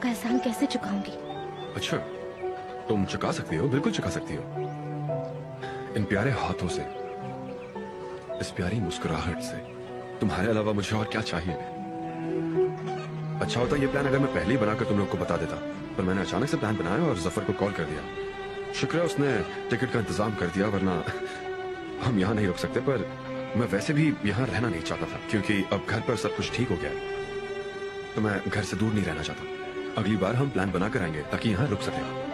आपका एहसान कैसे चुकाऊंगी? अच्छा, तुम चुका सकती हो, बिल्कुल चुका सकती हो। इन प्यारे हाथों से, इस प्यारी मुस्कुराहट से। तुम्हारे अलावा मुझे और क्या चाहिए? अच्छा होता ये प्लान अगर मैं पहले ही बनाकर तुम लोग को बता देता, पर मैंने अचानक से प्लान बनाया और जफर को कॉल कर दिया। शुक्र है उसने टिकट का इंतजाम कर दिया, वरना हम यहाँ नहीं रुक सकते। पर मैं वैसे भी यहाँ रहना नहीं चाहता था, क्योंकि अब घर पर सब कुछ ठीक हो गया है, तो मैं घर से दूर नहीं रहना चाहता। अगली बार हम प्लान बना कर आएंगे ताकि यहाँ रुक सके।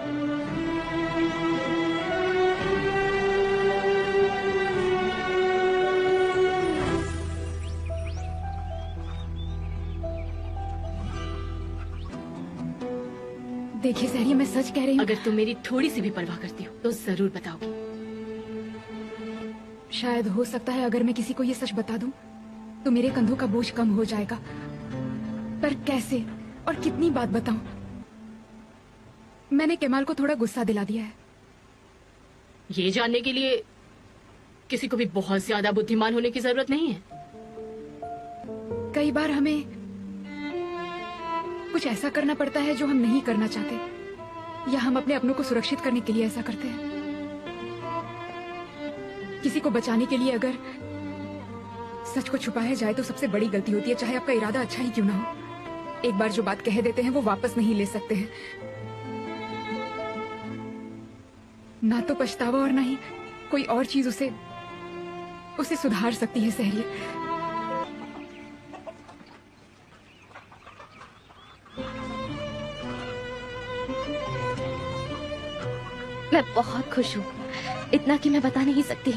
देखिए सहरिया, मैं सच कह रही हूँ। अगर तुम मेरी थोड़ी सी भी परवाह करती हो तो जरूर बताओगी। शायद हो सकता है अगर मैं किसी को ये सच बता दूं तो मेरे कंधों का बोझ कम हो जाएगा, पर कैसे और कितनी बात बताऊं? मैंने केमाल को थोड़ा गुस्सा दिला दिया है। ये जानने के लिए किसी को भी बहुत ज्यादा बुद्धिमान होने की जरूरत नहीं है। कई बार हमें कुछ ऐसा करना पड़ता है जो हम नहीं करना चाहते, या हम अपने अपनों को सुरक्षित करने के लिए ऐसा करते हैं। किसी को बचाने के लिए अगर सच को छुपाया जाए तो सबसे बड़ी गलती होती है, चाहे आपका इरादा अच्छा ही क्यों ना हो। एक बार जो बात कह देते हैं वो वापस नहीं ले सकते हैं। ना तो पछतावा और ना ही कोई और चीज उसे सुधार सकती है सहरिया। मैं बहुत खुश हूँ, इतना कि मैं बता नहीं सकती।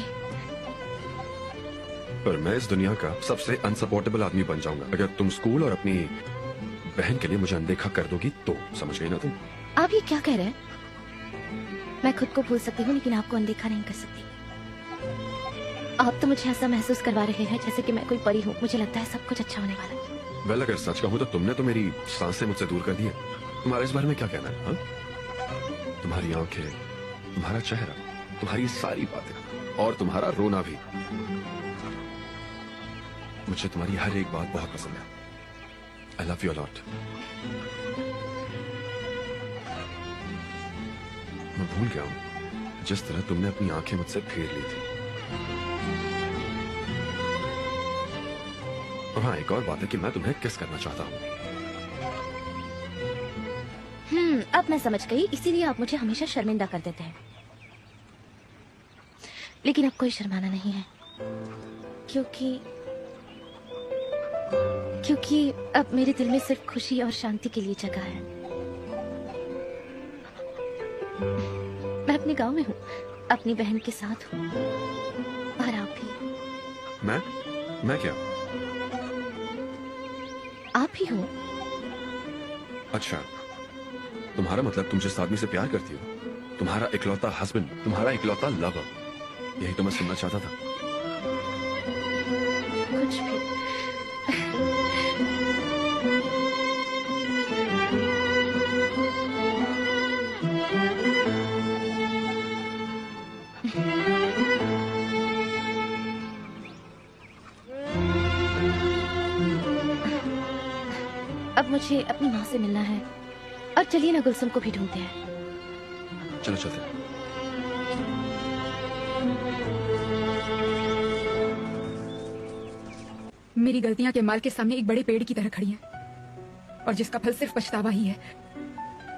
पर मैं इस दुनिया का सबसे अनसपोर्टेबल आदमी बन जाऊंगा अगर तुम स्कूल और अपनी बहन के लिए मुझे अनदेखा कर दोगी तो। समझ गई ना तुम? आप ये क्या कह रहे हैं? मैं खुद को भूल सकती हूँ लेकिन आपको अनदेखा नहीं कर सकती। आप तो मुझे ऐसा महसूस करवा रहे हैं जैसे कि मैं कोई परी हूँ। मुझे लगता है सब कुछ अच्छा होने वाला है। वेल, अगर सच कहूँ तो तुमने तो मेरी सांसें मुझसे दूर कर दी है। तुम्हारे इस बारे में क्या कहना है? हाँ? तुम्हारी आंखें, तुम्हारा चेहरा, तुम्हारी सारी बातें और तुम्हारा रोना भी। मुझे तुम्हारी हर एक बात बहुत पसंद है। I love you a lot. मैं भूल गया हूं जिस तरह तुमने अपनी आंखें मुझसे फेर ली थी। और हाँ, एक और बात है कि मैं तुम्हें किस करना चाहता हूँ। अब मैं समझ गई, इसीलिए आप मुझे हमेशा शर्मिंदा कर देते हैं। लेकिन अब कोई शर्माना नहीं है, क्योंकि अब मेरे दिल में सिर्फ खुशी और शांति के लिए जगह है। मैं अपने गांव में हूँ, अपनी बहन के साथ हूँ, और आप भी। मैं क्या? आप ही हो। अच्छा, तुम्हारा मतलब तुम जिस आदमी से प्यार करती हो, तुम्हारा इकलौता हस्बैंड, तुम्हारा इकलौता लवर, यही तो मैं सुनना चाहता था। कुछ भी। अब मुझे अपनी माँ से मिलना है, और चलिए ना गुलसुम को भी ढूंढते हैं। चलो चलते हैं। मेरी गलतियां केमाल के सामने एक बड़े पेड़ की तरह खड़ी हैं, और जिसका फल सिर्फ पछतावा ही है।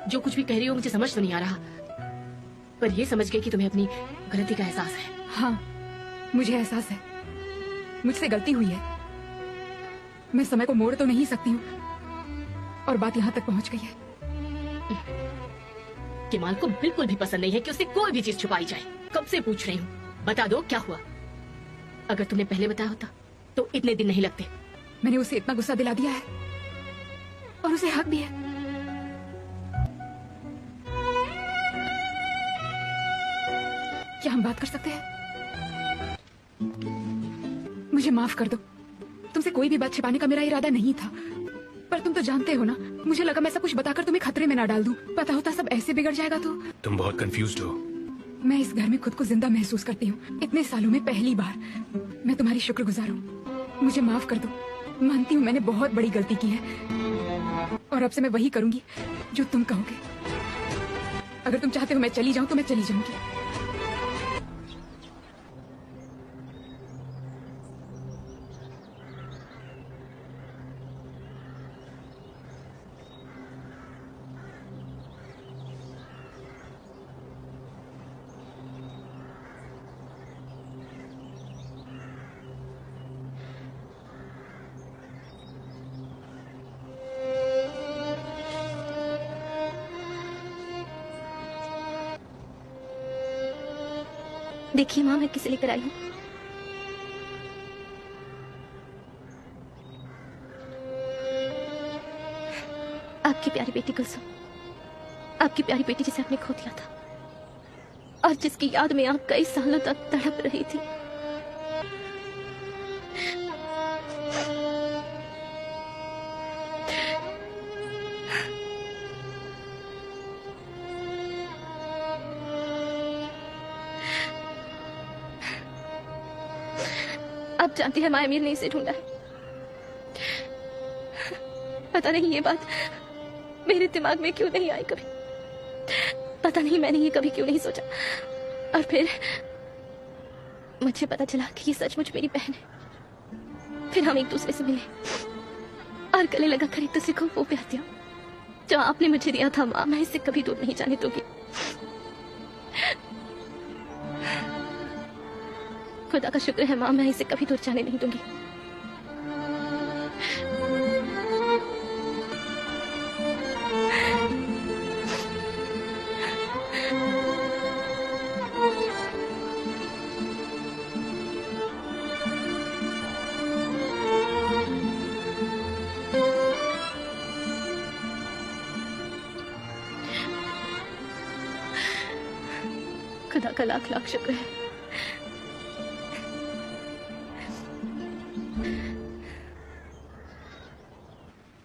जो कुछ भी कह रही हो मुझे समझ तो नहीं आ रहा, पर ये समझ गई कि तुम्हें अपनी गलती का एहसास है। हाँ, मुझे एहसास है, मुझसे गलती हुई है। मैं समय को मोड़ तो नहीं सकती हूँ, और बात यहाँ तक पहुँच गई है। केमाल को बिल्कुल भी पसंद नहीं है कि उसे कोई भी चीज छुपाई जाए। कब से पूछ रही हूँ, बता दो क्या हुआ। अगर तुमने पहले बताया होता तो इतने दिन नहीं लगते। मैंने उसे इतना गुस्सा दिला दिया है, और उसे हक भी है। क्या हम बात कर सकते हैं? मुझे माफ कर दो, तुमसे कोई भी बात छिपाने का मेरा इरादा नहीं था, पर तुम तो जानते हो ना, मुझे लगा मैं सब कुछ बताकर तुम्हें खतरे में ना डाल दूं। पता होता सब ऐसे बिगड़ जाएगा तो। तुम बहुत कंफ्यूज्ड हो। मैं इस घर में खुद को जिंदा महसूस करती हूँ। इतने सालों में पहली बार। मैं तुम्हारी शुक्रगुजार हूँ। मुझे माफ कर दो। मानती हूँ मैंने बहुत बड़ी गलती की है। और अब से मैं वही करूंगी जो तुम कहोगे। अगर तुम चाहते हो मैं चली जाऊं तो मैं चली जाऊंगी। देखिए माँ, मैं किसे लेकर आई हूँ। आपकी प्यारी बेटी कुलसुम, आपकी प्यारी बेटी जिसे आपने खो दिया था और जिसकी याद में आप कई सालों तक तड़प रही थी। आप जानती है माया मीर ने इसे ढूंढा है। पता नहीं ये बात मेरे दिमाग में क्यों नहीं आई कभी। पता नहीं मैंने ये कभी क्यों नहीं सोचा। और फिर मुझे पता चला कि ये सचमुच मेरी बहन है। फिर हम एक दूसरे से मिले और गले लगा कर एक दूसरे को वो प्यार दिया जो आपने मुझे दिया था। माँ, मैं इसे कभी दूर नहीं जाने दूंगी। खुदा का शुक्र है माँ, मैं इसे कभी दूर जाने नहीं दूंगी। खुदा का लाख लाख शुक्र है।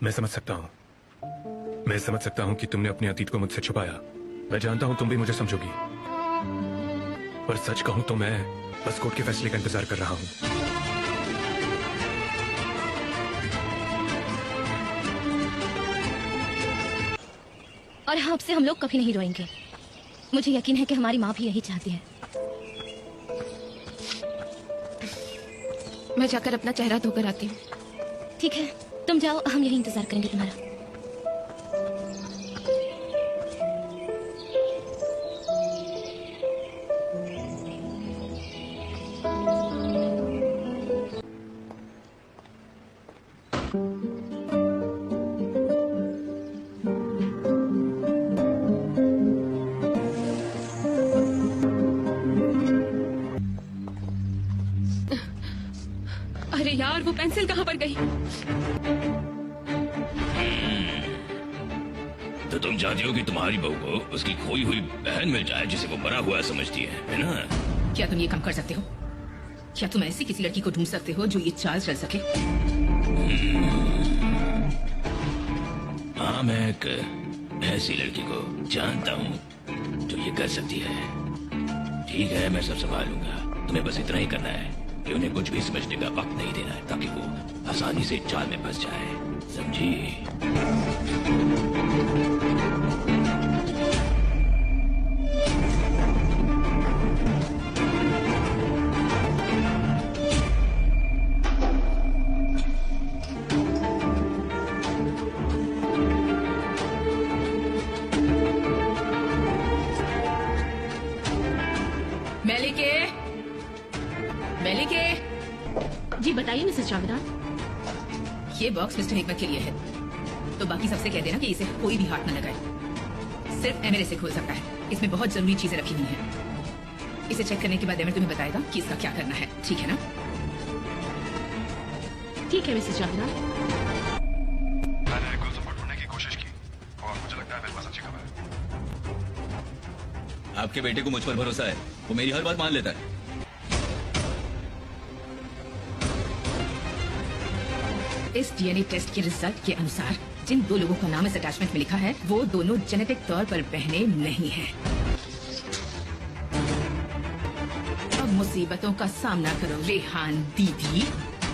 मैं समझ सकता हूँ कि तुमने अपने अतीत को मुझसे छुपाया। मैं जानता हूँ तुम भी मुझे समझोगी, पर सच कहूँ तो मैं बस कोर्ट के फैसले का इंतजार कर रहा हूँ। और हाँ, अब से हम लोग कभी नहीं रोएंगे। मुझे यकीन है कि हमारी माँ भी यही चाहती है। मैं जाकर अपना चेहरा धोकर आती हूँ। ठीक है, तुम जाओ, हम यही इंतजार करेंगे तुम्हारा। अरे यार, वो पेंसिल कहाँ पर गई? तो तुम चाहती हो कि तुम्हारी बहू को उसकी खोई हुई बहन मिल जाए जिसे वो मरा हुआ समझती है ना? क्या तुम ये काम कर सकते हो? क्या तुम ऐसी किसी लड़की को ढूंढ सकते हो जो ये चाल चल सके? हाँ, मैं एक ऐसी लड़की को जानता हूँ जो ये कर सकती है। ठीक है, मैं सब संभालूंगा। तुम्हें बस इतना ही करना है कि उन्हें कुछ भी समझने का वक्त नहीं देना है, ताकि वो आसानी से जाल में फंस जाए। समझी? मेलिके, जी बताइए मिसेस चावड़ा। ये बॉक्स मिस्टर हिकमत के लिए है, तो बाकी सबसे कह देना कि इसे कोई भी हाथ न लगाए। सिर्फ एमएलए से खोल सकता है। इसमें बहुत जरूरी चीजें रखी हुई हैं। इसे चेक करने के बाद एमएलए तुम्हें बताएगा कि इसका क्या करना है। ठीक है ना? ठीक है मिसेस चावड़ा। मैंने कुलसुम को ढूंढने की कोशिश की और मुझे लगता है मेरे पास अच्छी खबर है। आपके बेटे को मुझ पर भरोसा है, वो मेरी हर बात मान लेता है। इस डीएनए टेस्ट के रिजल्ट के अनुसार जिन दो लोगों का नाम इस अटैचमेंट में लिखा है वो दोनों जेनेटिक तौर पर बहनें नहीं हैं। अब मुसीबतों का सामना करो रेहान दीदी।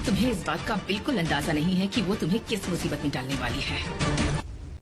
तुम्हें इस बात का बिल्कुल अंदाजा नहीं है कि वो तुम्हें किस मुसीबत में डालने वाली है।